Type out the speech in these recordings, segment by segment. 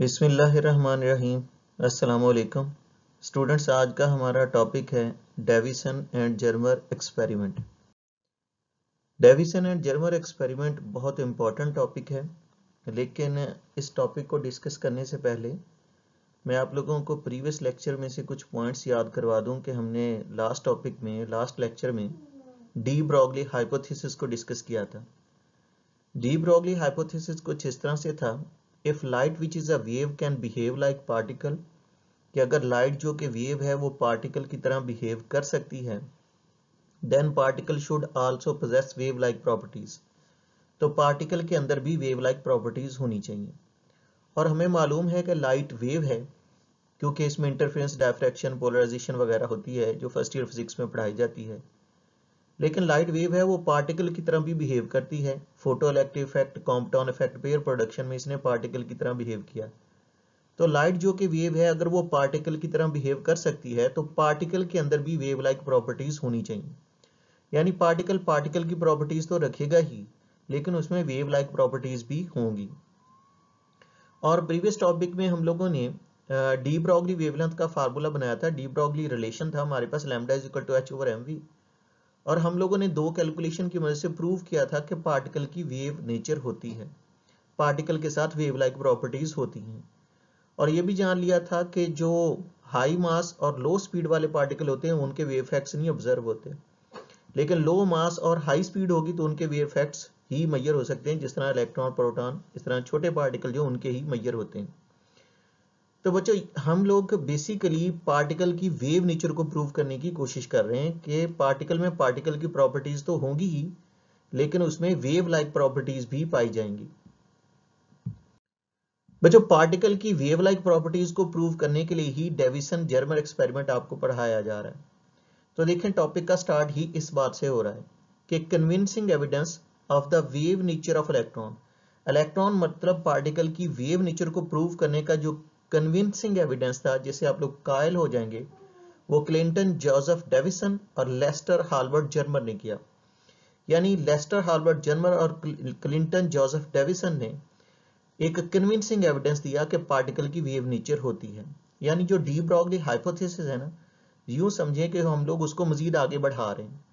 बिस्मिल्लाहिर्रहमानिर्रहीम। अस्सलाम वालेकुम स्टूडेंट्स, आज का हमारा टॉपिक है Davisson and Germer experiment. Davisson and Germer experiment बहुत इम्पॉर्टेंट टॉपिक है, लेकिन इस टॉपिक को डिस्कस करने से पहले मैं आप लोगों को प्रीवियस लेक्चर में से कुछ पॉइंट्स याद करवा दूं कि हमने लास्ट लेक्चर में डी ब्रॉगली हाइपोथेसिस को डिस्कस किया था। डी ब्रॉगली हाइपोथेसिस कुछ इस तरह से था, if light which is a wave can behave like particle, कि अगर लाइट जो कि वेव है वो पार्टिकल की तरह बिहेव कर सकती है, then particle should also possess wave like properties, तो पार्टिकल के अंदर भी वेव लाइक प्रॉपर्टीज होनी चाहिए। और हमें मालूम है कि लाइट वेव है क्योंकि इसमें इंटरफेरेंस, डायफ्रैक्शन, पोलराइजेशन वगैरह होती है जो फर्स्ट ईयर फिजिक्स में पढ़ाई जाती है। लेकिन लाइट वेव है वो पार्टिकल की तरह भी बिहेव करती है। Photo electric effect, Compton effect, pair production में इसने पार्टिकल की तरह बिहेव किया। तो लाइट जो कि वेव है, अगर वो पार्टिकल की तरह बिहेव कर सकती है तो पार्टिकल के अंदर भी वेव लाइक प्रॉपर्टीज होनी चाहिए। यानी पार्टिकल पार्टिकल की प्रॉपर्टीज तो रखेगा ही, लेकिन उसमें वेव लाइक प्रॉपर्टीज भी होंगी। और प्रीवियस टॉपिक में हम लोगों ने डी ब्रॉगली वेवलेंथ का फार्मूला बनाया था। डी ब्रॉगली रिलेशन था हमारे पास, lambda is equal to h/mv, और हम लोगों ने दो कैलकुलेशन की मदद से प्रूव किया था कि पार्टिकल की वेव नेचर होती है, पार्टिकल के साथ वेव लाइक प्रॉपर्टीज होती हैं। और ये भी जान लिया था कि जो हाई मास और लो स्पीड वाले पार्टिकल होते हैं उनके वेव इफेक्ट्स नहीं ऑब्जर्व होते, लेकिन लो मास और हाई स्पीड होगी तो उनके वेव इफेक्ट्स ही मेजर हो सकते हैं, जिस तरह इलेक्ट्रॉन, प्रोटॉन, इस तरह छोटे पार्टिकल जो उनके ही मेजर होते हैं। तो बच्चों, हम लोग बेसिकली पार्टिकल की वेव नेचर को प्रूव करने की कोशिश कर रहे हैं कि पार्टिकल में पार्टिकल की प्रॉपर्टीज तो होंगी ही, लेकिन उसमें वेव लाइक प्रॉपर्टीज भी पाई जाएंगी। बच्चों, पार्टिकल की वेव लाइक प्रॉपर्टीज को प्रूव करने के लिए ही डेविसन जर्मर एक्सपेरिमेंट आपको पढ़ाया जा रहा है। तो देखें, टॉपिक का स्टार्ट ही इस बात से हो रहा है कि convincing evidence of the wave nature of electron. Electron मतलब पार्टिकल की वेव नेचर को प्रूव करने का जो कन्विंसिंग एविडेंस था, जिससे आप लोग कायल हो जाएंगे, वो क्लिंटन जोसेफ डेविसन और लेस्टर हार्वर्ड जर्मर ने किया। यानी लेस्टर हार्वर्ड जर्मर और क्लिंटन जोसेफ डेविसन ने एक कन्विंसिंग एविडेंस दिया कि पार्टिकल की वेव नेचर होती है। यानी जो डी ब्रॉगली हाइपोथेसिस है ना, यूं समझें कि हम लोग उसको मजीद आगे बढ़ा रहे हैं।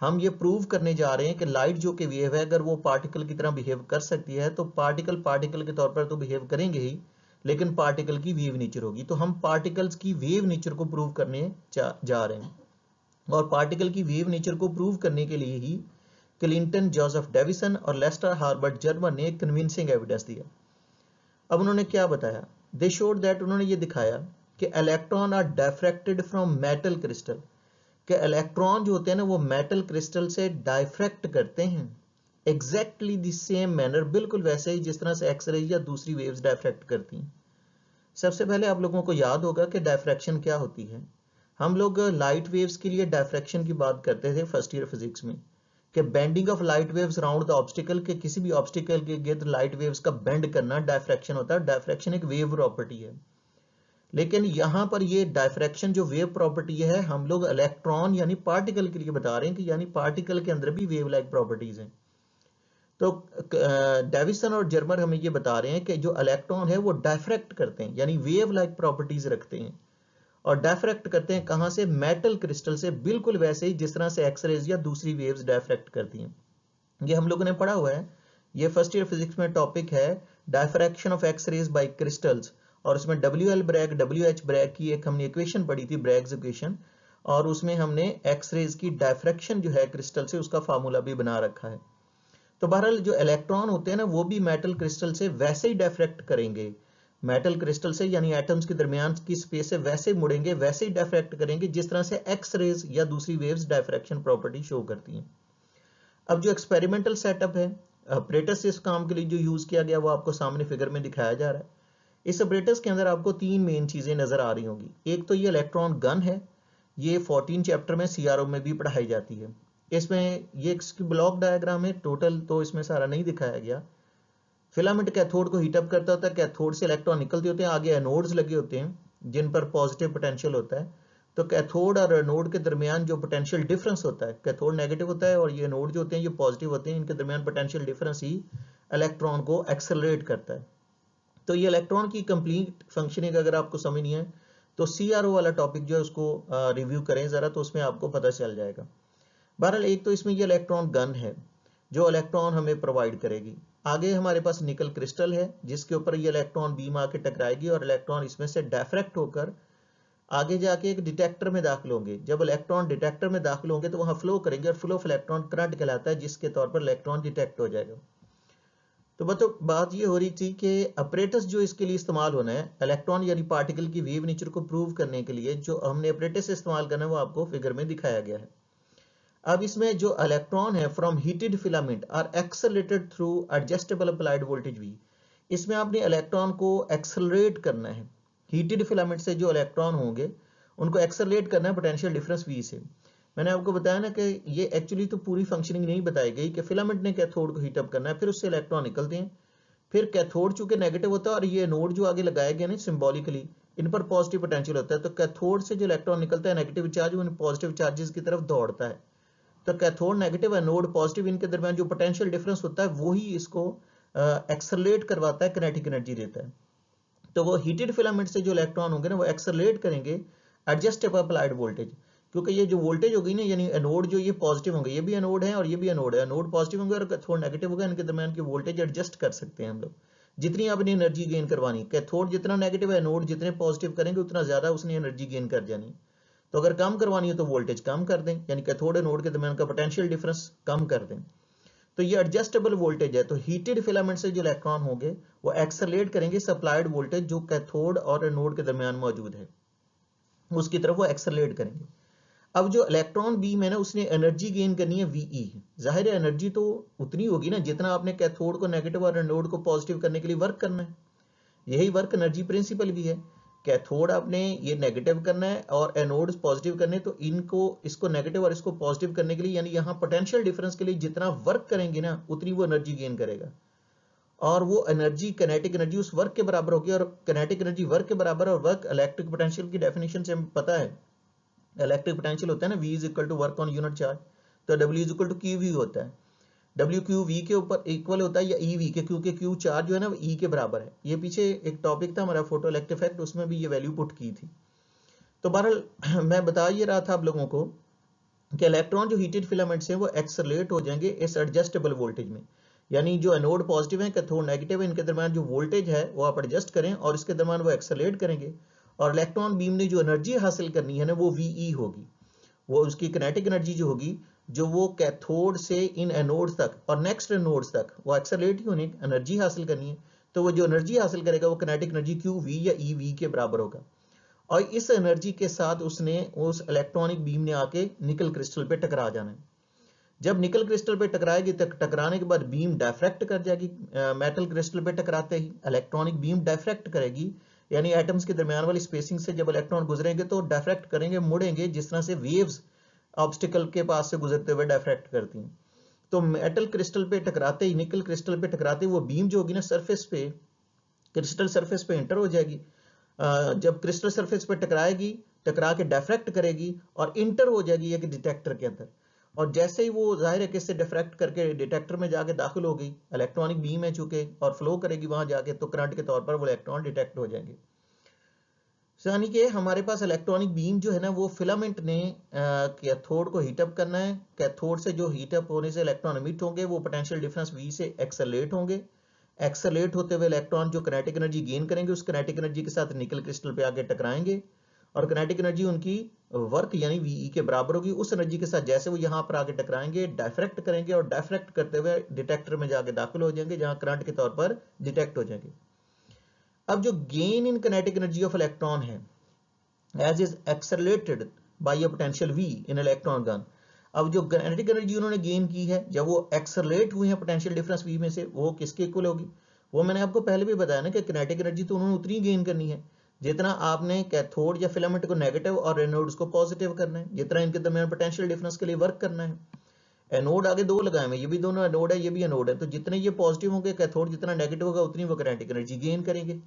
हम ये प्रूव करने जा रहे हैं कि लाइट जो कि वेव है, अगर वो पार्टिकल की तरह बिहेव कर सकती है तो पार्टिकल पार्टिकल के तौर पर तो बिहेव करेंगे ही, लेकिन पार्टिकल की वेव नेचर होगी। तो हम पार्टिकल्स की वेव नेचर को प्रूव करने जा रहे हैं, और पार्टिकल की वेव नेचर को प्रूव करने के लिए ही क्लिंटन जोसेफ डेविसन और लेस्टर हार्वर्ड जर्मर ने कन्विंसिंग एविडेंस दिया। अब उन्होंने क्या बताया? दे शोड दैट, उन्होंने ये दिखाया कि electron are diffracted from metal crystal, कि इलेक्ट्रॉन जो होते हैं ना वो मेटल क्रिस्टल से डायफ्रैक्ट करते हैं एग्जैक्टली द सेम मैनर, बिल्कुल वैसे ही जिस तरह से एक्सरे या दूसरी वेव्स डायफ्रैक्ट करती हैं। सबसे पहले आप लोगों को याद होगा कि डायफ्रैक्शन क्या होती है। हम लोग लाइट वेव्स के लिए डायफ्रैक्शन की बात करते थे फर्स्ट ईयर फिजिक्स में, कि bending of light waves around the obstacle, के किसी भी ऑब्स्टिकल के गिर्द लाइट वेव्स का बेंड करना डायफ्रैक्शन होता है। डायफ्रैक्शन एक वेव प्रॉपर्टी है। लेकिन यहां पर ये डायफ्रैक्शन जो वेव प्रॉपर्टी है, हम लोग इलेक्ट्रॉन यानी पार्टिकल के लिए बता रहे हैं कि यानी पार्टिकल के अंदर भी वेव लाइक प्रॉपर्टीज हैं। तो डेविसन और जर्मर हमें ये बता रहे हैं कि जो इलेक्ट्रॉन है वो डायफ्रैक्ट करते हैं, यानी वेव लाइक प्रॉपर्टीज रखते हैं। और डायफ्रैक्ट करते हैं कहां से? मेटल क्रिस्टल से, बिल्कुल वैसे ही जिस तरह से एक्सरेज या दूसरी वेव्स डायफ्रैक्ट करती हैं। ये हम लोगों ने पढ़ा हुआ है, ये फर्स्ट ईयर फिजिक्स में टॉपिक है, diffraction of X-rays by crystals. और उसमें WL ब्रैग, WH ब्रैग की एक हमने इक्वेशन पढ़ी थी, ब्रैग्स इक्वेशन, और उसमें हमने एक्सरेज की डायफ्रैक्शन जो है क्रिस्टल से, उसका फार्मूला भी बना रखा है। तो बहरहाल जो इलेक्ट्रॉन होते हैं ना, वो भी मेटल क्रिस्टल से वैसे ही डायफ्रैक्ट करेंगे, मेटल क्रिस्टल से यानी एटम्स के दरमियान की स्पेस से वैसे मुड़ेंगे, वैसे ही डायफ्रैक्ट करेंगे जिस तरह से एक्स रेज या दूसरी वेव्स डायफ्रैक्शन प्रॉपर्टी शो करती हैं। अब जो एक्सपेरिमेंटल सेटअप है, ऑपरेटर्स इस काम के लिए जो यूज किया गया वो आपको सामने फिगर में दिखाया जा रहा है। इस ऑपरेटर्स के अंदर आपको तीन मेन चीजें नजर आ रही होंगी। एक तो ये इलेक्ट्रॉन गन है, ये 14 चैप्टर में CRO में भी पढ़ाई जाती है। इसमें ये ब्लॉक डायग्राम है टोटल, तो इसमें सारा नहीं दिखाया गया। फिलामेंट कैथोड को हीटअप करता होता है, कैथोड से इलेक्ट्रॉन निकलते होते हैं, आगे एनोड्स लगे होते हैं जिन पर पॉजिटिव पोटेंशियल होता है। तो कैथोड और एनोड के दरमियान जो पोटेंशियल डिफरेंस होता है, कैथोड नेगेटिव होता है और ये एनोड जो होते हैं ये पॉजिटिव होते हैं, इनके दरमियान पोटेंशियल डिफरेंस ही इलेक्ट्रॉन को एक्सेलरेट करता है। तो ये इलेक्ट्रॉन की कंप्लीट फंक्शनिंग अगर आपको समझ नहीं है तो CRO वाला टॉपिक जो है उसको रिव्यू करें ज़रा, तो उसमें आपको पता चल जाएगा। बहरहाल एक तो इसमें ये इलेक्ट्रॉन गन है जो इलेक्ट्रॉन हमें प्रोवाइड करेगी। आगे हमारे पास निकल क्रिस्टल है जिसके ऊपर ये इलेक्ट्रॉन बीम आके टकराएगी और इलेक्ट्रॉन इसमें से डायफ्रैक्ट होकर आगे जाके एक डिटेक्टर में दाखिल होंगे। जब इलेक्ट्रॉन डिटेक्टर में दाखिल होंगे तो वहां फ्लो करेंगे और फ्लो ऑफ इलेक्ट्रॉन करंट कहलाता है, जिसके तौर पर इलेक्ट्रॉन डिटेक्ट हो जाएगा। तो बात ये हो रही थी कि अपरेटस जो इसके लिए इस्तेमाल होना है इलेक्ट्रॉन यानी पार्टिकल की वेव नेचर को प्रूव करने के लिए, जो हमने अपरेटस इस्तेमाल करना है वो आपको फिगर में दिखाया गया है। अब इसमें जो इलेक्ट्रॉन है from heated filament are accelerated through adjustable applied voltage V, इसमें आपने इलेक्ट्रॉन को एक्सेलरेट करना है। हीटेड फिलामेंट से जो इलेक्ट्रॉन होंगे उनको एक्सेलरेट करना है पोटेंशियल डिफरेंस वी से। मैंने आपको बताया ना कि ये एक्चुअली तो पूरी फंक्शनिंग नहीं बताई गई कि फिलामेंट ने कैथोड को हीटअप करना है, फिर उससे इलेक्ट्रॉन निकलते हैं, फिर कैथोड चूंकि नेगेटिव होता है और ये नोड जो आगे लगाए गए ना सिंबॉलिकली, इन पर पॉजिटिव पोटेंशियल होता है, तो कैथोड से जो इलेक्ट्रॉन निकलता है नेगेटिव चार्ज उन पॉजिटिव चार्जेस की तरफ दौड़ता है। तो कैथोड नेगेटिव है, नोड पॉजिटिव, इनके दरमियान जो पोटेंशियल डिफरेंस होता है वही इसको एक्सेलरेट करवाता है, किनेटिक एनर्जी देता है। तो वो हीटेड फिलामेंट से जो इलेक्ट्रॉन होंगे ना वो एक्सेलरेट करेंगे एडजस्टेबल अप्लाइड वोल्टेज, क्योंकि ये जो वोल्टेज होगी ना यानी एनोड जो ये पॉजिटिव होंगे, ये भी एनोड है और ये भी एनोड है, एनोड पॉजिटिव होंगे और कैथोड नेगेटिव होगा, इनके दरमियान की वोल्टेज एडजस्ट कर सकते हैं हम लोग जितनी आपने एनर्जी गेन करवानी। कैथोड जितना नेगेटिव है, एनोड जितने पॉजिटिव करेंगे उतना ज्यादा उसने एनर्जी गेन कर जानी। तो अगर कम करवानी है तो वोल्टेज कम कर दें, यानी कैथोड एनोड के दरमियान का पोटेंशियल डिफरेंस कम कर दें। तो ये एडजस्टेबल वोल्टेज है। तो हीटेड फिलामेंट से जो इलेक्ट्रॉन होंगे वो एक्सेलरेट करेंगे सप्लाइड वोल्टेज जो कैथोड और एनोड के दरमियान मौजूद है उसकी तरफ वो एक्सेलरेट करेंगे। अब जो इलेक्ट्रॉन बीम है ना उसने एनर्जी गेन करनी है वीई। जाहिर है एनर्जी तो उतनी होगी ना जितना आपने कैथोड को नेगेटिव और एनोड को पॉजिटिव करने के लिए वर्क करना है। यही वर्क एनर्जी प्रिंसिपल भी है। कैथोड आपने ये नेगेटिव करना है और एनोड पॉजिटिव करने, तो इनको इसको नेगेटिव और इसको पॉजिटिव करने के लिए यानी यहाँ पोटेंशियल डिफरेंस के लिए जितना वर्क करेंगे ना उतनी वो एनर्जी गेन करेगा और वो एनर्जी किनेटिक एनर्जी उस वर्क के बराबर होगी। और किनेटिक एनर्जी वर्क के बराबर, और वर्क इलेक्ट्रिक पोटेंशियल की डेफिनेशन से हमें पता है, इलेक्ट्रिक पोटेंशियल होता है ना V is equal to work on unit charge, तो W is equal to q V होता है। W क्यू वी के ऊपर इक्वल होता है या ई वी के, क्योंकि क्यू चार्ज जो है ना वो ई के बराबर है। ये पीछे एक टॉपिक था हमारा फोटो इलेक्ट्रिक इफेक्ट, उसमें भी ये वैल्यू पुट की थी। तो बहरहाल मैं बता ये रहा था आप लोगों को कि इलेक्ट्रॉन जो हीटेड फिलामेंट्स हैं वो एक्सेलरेट हो जाएंगे इस एडजस्टेबल वोल्टेज में, यानी जो एनोड पॉजिटिव है कैथोड नेगेटिव है, इनके दरमियान जो वोल्टेज है वो आप एडजस्ट करें और इसके दरमियान वो एक्सेलरेट करेंगे और इलेक्ट्रॉन बीम ने जो एनर्जी हासिल करनी है ना वो वीई होगी। वो उसकी किनेटिक एनर्जी जो होगी जो वो कैथोड से इन एनोड्स तक और नेक्स्ट एनोड्स तक वो एक्सेलरेट ही होने एनर्जी हासिल करनी है, तो वो जो एनर्जी हासिल करेगा वो किनेटिक एनर्जी क्यू वी या ई वी के बराबर होगा। और इस एनर्जी के साथ उसने उस इलेक्ट्रॉनिक बीम ने आके निकल क्रिस्टल पे टकरा जाना है। जब निकल क्रिस्टल पे टकराएगी तक टकराने के बाद बीम डायफ्रैक्ट कर जाएगी। मेटल क्रिस्टल पे टकराते ही इलेक्ट्रॉनिक बीम डायफ्रैक्ट करेगी, यानी एटम्स के दरमियान वाली स्पेसिंग से जब इलेक्ट्रॉन गुजरेंगे तो डायफ्रैक्ट करेंगे, मुड़ेंगे, जिस तरह से वेव्स ऑब्स्टिकल के पास से गुजरते हुए डायफ्रैक्ट करती हैं। तो मेटल क्रिस्टल पे टकराते ही, निकल क्रिस्टल पे टकराते ही वो बीम जो होगी ना सरफेस पे, क्रिस्टल सरफेस पे एंटर हो जाएगी। जब क्रिस्टल सरफेस पे टकराएगी, टकरा के डायफ्रैक्ट करेगी और इंटर हो जाएगी एक डिटेक्टर के अंदर। और जैसे ही वो जाहिर है कि इससे डिफ्रैक्ट करके डिटेक्टर में जाके दाखिल हो गई, इलेक्ट्रॉनिक बीम है चूंकि और फ्लो करेगी वहां जाके, तो करंट के तौर पर वो इलेक्ट्रॉन डिटेक्ट हो जाएंगे। यानी कि हमारे पास इलेक्ट्रॉनिक बीम जो है ना वो फिलामेंट ने कैथोड को हीटअप करना है। कैथोड से जो हीटअप होने से इलेक्ट्रॉन एमिट होंगे वो पोटेंशियल डिफरेंस V से एक्सेलरेट होंगे। एक्सेलरेट होते हुए इलेक्ट्रॉन जो किनेटिक एनर्जी गेन करेंगे उस किनेटिक एनर्जी के साथ निकल क्रिस्टल पे आके टकराएंगे और किनेटिक एनर्जी उनकी वर्क यानी VE के बराबर होगी। उस एनर्जी के साथ जैसे वो यहाँ पर आके टकराएंगे डायफ्रैक्ट करेंगे और डायफ्रैक्ट करते हुए डिटेक्टर में जाके दाखिल हो जाएंगे जहां करंट के तौर पर डिटेक्ट हो जाएंगे। अब जो gain in kinetic energy of electron है as is accelerated by a potential V in electron gun, अब जो kinetic एनर्जी उन्होंने गेन की है जब वो एक्सेलरेट हुए हैं पोटेंशियल डिफरेंस V में से, वो किसके इक्वल होगी? वो मैंने आपको पहले भी बताया ना कि किनेटिक एनर्जी तो उन्होंने उतनी गेन करनी है जितना आपने कैथोड या फिलामेंट को नेगेटिव और एनोड्स को पॉजिटिव करना है, जितना इनके दरमियान पोटेंशियल डिफरेंस के लिए वर्क करना है। एनोड आगे दो लगाए हैं, ये भी दोनों एनोड है ये भी एनोड है, तो जितने ये पॉजिटिव होंगे कैथोड जितना नेगेटिव होगा उतनी वो किनेटिक एनर्जी गेन करेंगे।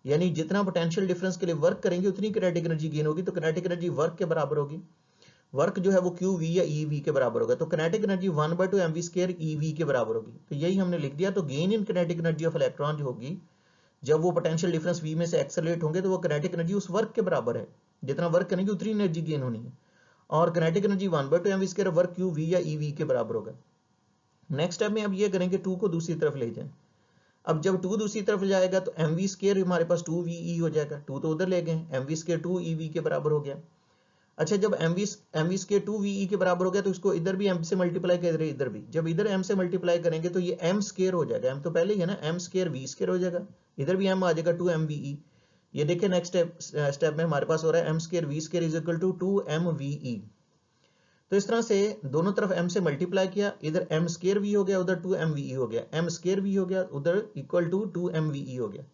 यानी जितना पोटेंशियल डिफरेंस के लिए वर्क करेंगे उतनी किनेटिक एनर्जी गेन होगी, तो किनेटिक एनर्जी वर्क के बराबर होगी। वर्क जो है वो क्यू वी या ई वी के बराबर होगा, तो kinetic energy 1/2 mv² E V के बराबर होगी। तो यही हमने लिख दिया। तो gain in kinetic energy of electron जो होगी जब वो पोटेंशियल डिफरेंस v में से एक्सेलरेट होंगे तो वो काइनेटिक एनर्जी उस वर्क के बराबर है, जितना वर्क करेंगे उतनी एनर्जी गेन होनी है, और kinetic energy 1/2 mv² work q v या ev के बराबर होगा। नेक्स्ट स्टेप में अब ये करेंगे 2 को दूसरी तरफ ले जाएं। अब जब 2 दूसरी तरफ जाएगा तो mv² हमारे पास 2ve हो जाएगा, 2 तो उधर ले गए, mv² 2ev के बराबर हो गया। अच्छा, जब mv² 2ve के बराबर हो गया तो इसको इधर भी m से मल्टीप्लाई कर रहे, इधर भी जब इधर m से मल्टीप्लाई करेंगे तो ये m² हो जाएगा, m तो पहले ही है ना, m² v² हो जाएगा, इधर भी m आ जाएगा 2mve। ये देखिए नेक्स्ट स्टेप में हमारे पास हो रहा है m² v² is equal to 2mve। तो इस तरह से दोनों तरफ m से मल्टीप्लाई किया, इधर m² v हो गया, उधर 2mve हो गया, m² v हो गया, उधर इक्वल टू 2mve हो गया।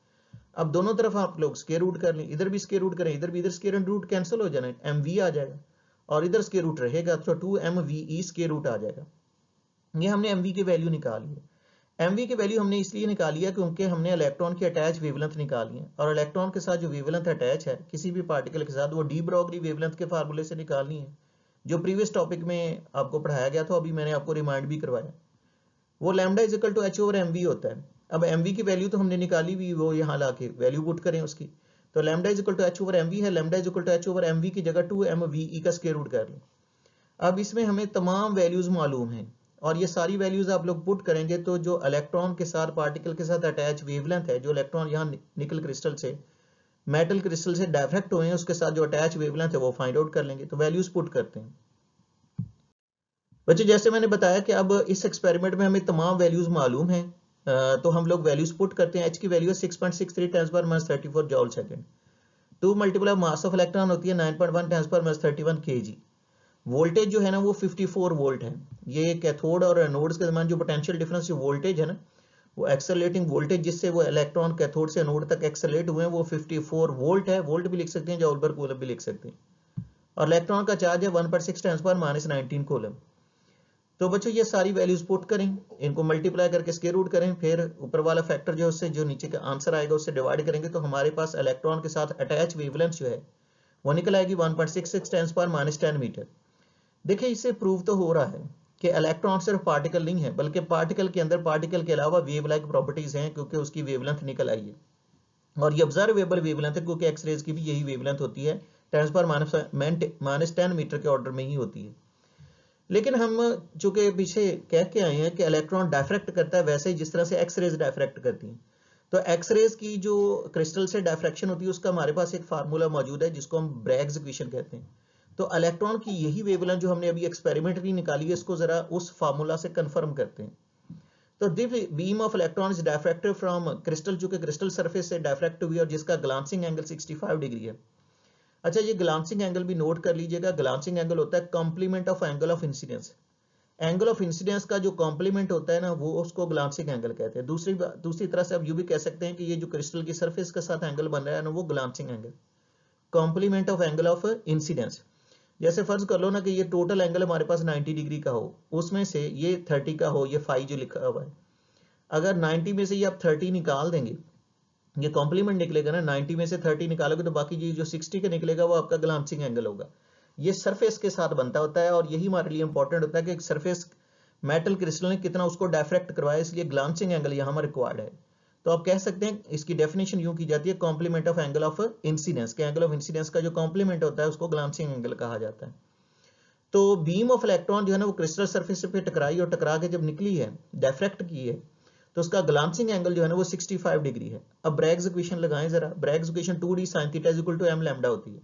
अब दोनों तरफ आप लोग स्क्वायर रूट कर लें, इधर भी स्क्वायर रूट करें, इधर भी, इधर स्क्वायर रूट कैंसिल हो जाना, mv आ जाएगा और इधर स्क्वायर रूट रहेगा तो 2mve स्क्वायर रूट आ जाएगा। ये हमने mv की वैल्यू निकाली है। mv की वैल्यू हमने इसलिए निकाली है क्योंकि हमने इलेक्ट्रॉन की अटैच वेवलेंथ निकाली है, और इलेक्ट्रॉन के साथ जो वेवलेंथ अटैच है किसी भी पार्टिकल के साथ, वो डी ब्रोगली वेवलेंथ के फार्मूले से निकालनी है, जो प्रीवियस टॉपिक में आपको पढ़ाया गया था, अभी मैंने आपको रिमाइंड भी करवाया। वो lambda is equal to h/mv होता है। अब mv की वैल्यू तो हमने निकाली भी, वो यहाँ लाके वैल्यू पुट करें उसकी, तो lambda is equal to h/mv है, lambda is equal to h/mv की जगह 2mve का स्क्वायर रूट कर लें। अब इसमें हमें तमाम वैल्यूज मालूम हैं, और ये सारी वैल्यूज आप लोग पुट करेंगे तो जो इलेक्ट्रॉन के साथ पार्टिकल के साथ अटैच वेवलेंथ है, जो इलेक्ट्रॉन यहाँ निकल क्रिस्टल से, मेटल क्रिस्टल से डायफ्रैक्ट हुए हैं, उसके साथ जो अटैच वेवलेंथ है वो फाइंड आउट कर लेंगे। तो वैल्यूज पुट करते हैं बच्चों। जैसे मैंने बताया कि अब इस एक्सपेरिमेंट में हमें तमाम वैल्यूज मालूम हैं, तो हम लोग वैल्यूज पुट करते हैं। एच की वैल्यू है 6.63 10⁻34 जॉल second. 2 multiple of mass of electron होती है 9.1 10⁻31 kg। वोल्टेज जो है ना वो 54 वोल्ट है। ये कैथोड और एनोड्स के दरमियान जो पोटेंशियल डिफरेंस जो वोल्टेज है ना, वो एक्सेलरेटिंग वोल्टेज जिससे वो इलेक्ट्रॉन कैथोड से एनोड तक एक्सेलरेट हुए हैं, वो 54 वोल्ट है। वोल्ट भी लिख सकते हैं, जॉल पर कूलम भी लिख सकते हैं। और इलेक्ट्रॉन का चार्ज है 1/6 10⁻19 कूलम। तो बच्चों ये सारी वैल्यूज पुट करें, इनको मल्टीप्लाई करके स्क्वायर रूट करें, फिर ऊपर वाला फैक्टर जो उससे जो नीचे का आंसर आएगा उससे डिवाइड करेंगे, तो हमारे पास इलेक्ट्रॉन के साथ अटैच वेवलेंथ जो है वो निकल आएगी 1.66 10⁻10 मीटर। देखिए इससे प्रूव तो हो रहा है कि इलेक्ट्रॉन सिर्फ पार्टिकल नहीं है, बल्कि पार्टिकल के अंदर पार्टिकल के अलावा वेव लाइक प्रॉपर्टीज हैं, क्योंकि उसकी वेवलेंथ निकल आई है। और ये ऑब्जर्वेबल वेवलेंथ है, क्योंकि एक्सरेज की भी यही वेवलेंथ होती है, 10⁻10 मीटर के ऑर्डर में ही होती है। लेकिन हम चूंकि पीछे कह के आए हैं कि इलेक्ट्रॉन डायफ्रैक्ट करता है वैसे ही जिस तरह से एक्सरेज डायफ्रैक्ट करती हैं, तो एक्सरेज की जो क्रिस्टल से डायफ्रैक्शन होती है उसका हमारे पास एक फार्मूला मौजूद है जिसको हम ब्रैग्स इक्वेशन कहते हैं। तो इलेक्ट्रॉन की यही वेवलेंथ जो हमने अभी एक्सपेरिमेंटली निकाली है, इसको जरा उस फार्मूला से कंफर्म करते हैं। तो this beam of electron is diffracted from crystal, जो कि क्रिस्टल सरफेस से डायफ्रैक्ट हुई है और जिसका ग्लांसिंग एंगल 65 डिग्री है। अच्छा, ये ग्लांसिंग एंगल भी नोट कर लीजिएगा। ग्लांसिंग एंगल होता है complement of angle of incidence. Angle of incidence का जो कॉम्प्लीमेंट होता है ना, वो उसको ग्लांसिंग एंगल कहते हैं। दूसरी तरह से आप यूं भी कह सकते हैं कि ये जो क्रिस्टल की सरफेस के साथ एंगल बन रहा है ना, वो glancing angle, complement of angle of incidence. जैसे फर्ज कर लो ना कि ये टोटल एंगल हमारे पास 90 डिग्री का हो, उसमें से ये 30 का हो, ये फाई जो लिखा हुआ है, अगर 90 में से ये आप 30 निकाल देंगे, ये कॉम्प्लीमेंट निकलेगा ना, 90 में से 30 निकालोगे तो बाकी ये जो 60 का निकलेगा वो आपका ग्लांसिंग एंगल होगा। ये सरफेस के साथ बनता होता है, और यही हमारे लिए इंपॉर्टेंट होता है कि सरफेस मेटल क्रिस्टल ने कितना उसको डायफ्रैक्ट करवाया, इसलिए ग्लांसिंग एंगल यहाँ पर रिक्वायर्ड है। तो आप कह सकते हैं इसकी डेफिनेशन यूं की जाती है, complement of angle of incidence के एंगल ऑफ इंसिडेंस का जो कॉम्प्लीमेंट होता है उसको ग्लांसिंग एंगल कहा जाता है। तो बीम ऑफ इलेक्ट्रॉन जो है ना वो क्रिस्टल सरफेस पे टकराई, और टकरा के जब निकली है, डायफ्रैक्ट की है, तो उसका ग्लांसिंग एंगल जो है ना वो 65 डिग्री है। अब ब्रैग्स इक्वेशन लगाएं जरा। Bragg's equation 2d sin theta is equal to m lambda होती है।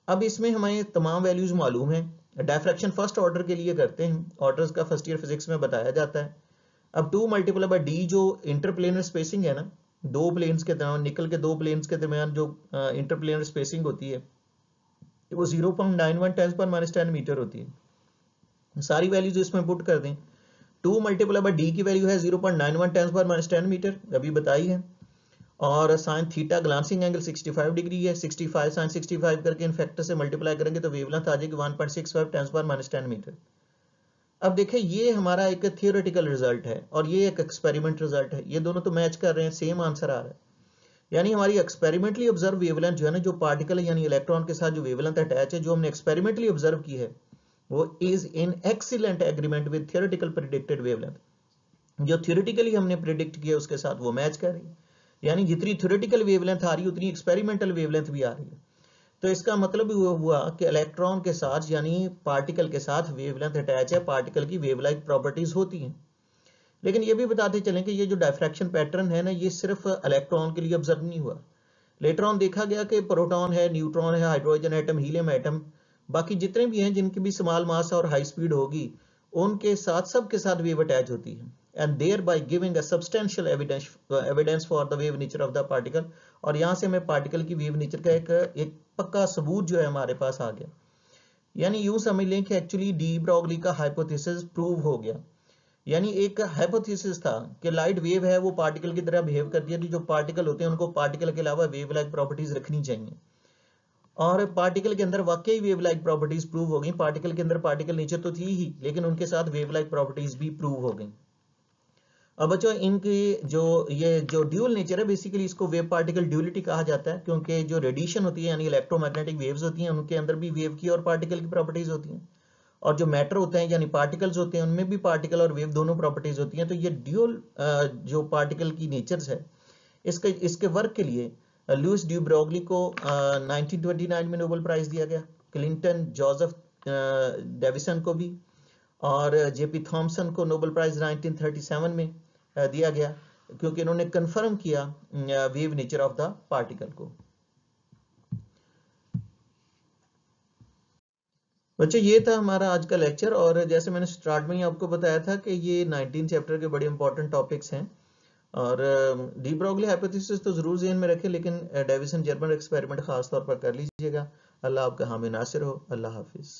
अब इसमें हमें तमाम वैल्यूज मालूम है। डायफ्रैक्शन फर्स्ट ऑर्डर के लिए करते हैं, ऑर्डर्स का फर्स्ट ईयर फिजिक्स में बताया जाता है। अब 2 मल्टीपल बाय d जो इंटरप्लेनर स्पेसिंग है ना, दो प्लेन्स के दरमियान, निकल के दो प्लेन्स के दरमियान जो इंटरप्लेनर स्पेसिंग होती है वो 0.91 10⁻10 मीटर होती है। सारी वैल्यूज इसमें पुट कर दें। 2 मल्टीपल बाय d की वैल्यू है 0.91 10⁻10 मीटर, अभी बताई है। और sine theta glancing angle 65 degree है, 65 साइन 65 करके इन फैक्टर से मल्टीप्लाई करेंगे तो वेवलेंथ आ जाएगी 1.65 10⁻10 मीटर। अब देखें ये हमारा एक थियोरेटिकल रिजल्ट है और ये एक एक्सपेरिमेंट रिजल्ट है, ये दोनों तो मैच कर रहे हैं, सेम आंसर आ रहा है। यानी हमारी एक्सपेरिमेंटली ऑब्जर्व वेवलेंथ जो है ना, जो पार्टिकल यानी इलेक्ट्रॉन के साथ जो वेवलेंथ अटैच है, जो हमने एक्सपेरिमेंटली ऑब्जर्व की है, वो is in excellent agreement with theoretical predicted wavelength. जो थियोरेटिकली हमने प्रेडिक्ट किया उसके साथ वो मैच कर रही है। यानी जितनी थ्योरेटिकल वेवलेंथ आ रही है उतनी एक्सपेरिमेंटल वेवलेंथ भी आ रही है। तो इसका मतलब हुआ कि इलेक्ट्रॉन के साथ यानी पार्टिकल के साथ वेवलेंथ अटैच है, पार्टिकल की वेवलाइक प्रॉपर्टीज होती हैं। लेकिन ये भी बताते चलें कि ये जो डायफ्रैक्शन पैटर्न है ना, ये सिर्फ इलेक्ट्रॉन के लिए ऑब्जर्व नहीं हुआ। लेटर ऑन देखा गया कि प्रोटॉन है, न्यूट्रॉन है, हाइड्रोजन एटम, हीलियम एटम, बाकी जितने भी हैं जिनकी भी स्मॉल मास और हाई स्पीड होगी, उनके साथ सबके साथ वेव अटैच होती है, and thereby giving a substantial evidence for the wave nature of the particle. और यहाँ से हमें पार्टिकल की वेव नेचर का एक पक्का सबूत जो है हमारे पास आ गया। यानी यूं समझ लें कि एक्चुअली डी ब्रॉगली का हाइपोथेसिस प्रूव हो गया। यानी एक हाइपोथेसिस था कि लाइट वेव है वो पार्टिकल की तरह बिहेव करती है, तो जो पार्टिकल होते हैं उनको पार्टिकल के अलावा वेव लाइक प्रॉपर्टीज रखनी चाहिए, और पार्टिकल के अंदर वाकई वेव लाइक प्रॉपर्टीज प्रूव हो गई। पार्टिकल के अंदर पार्टिकल नेचर तो थी ही, लेकिन उनके साथ वेव लाइक प्रॉपर्टीज भी प्रूव हो गई। अब बच्चों इनकी जो ड्यूल नेचर है, बेसिकली इसको वेव पार्टिकल ड्यूलिटी कहा जाता है, क्योंकि जो रेडिएशन होती है यानी इलेक्ट्रोमैग्नेटिक वेव्स होती हैं, उनके अंदर भी वेव की और पार्टिकल की प्रॉपर्टीज होती हैं, और जो मैटर होते हैं यानी पार्टिकल्स होते हैं उनमें भी पार्टिकल और वेव दोनों प्रॉपर्टीज होती हैं। तो ये ड्यूल जो पार्टिकल की नेचर्स है, इसके वर्क के लिए लुइस डी ब्रोगली को 1929 में नोबेल प्राइज दिया गया, क्लिंटन जोसेफ डेविसन को भी, और जेपी थॉमसन को नोबेल प्राइज 1937 में दिया गया, क्योंकि इन्होंने कंफर्म किया wave nature of the particle को। बच्चों ये था हमारा आज का लेक्चर, और जैसे मैंने स्टार्ट में ही आपको बताया था कि ये 19 चैप्टर के बड़े इंपॉर्टेंट टॉपिक्स हैं, और डी ब्रोगली हाइपोथेसिस तो जरूर ज़हन में रखें, लेकिन डेविसन जर्मर एक्सपेरिमेंट खास तौर पर कर लीजिएगा। अल्लाह आपका हामी नासिर हो। अल्लाह हाफिज।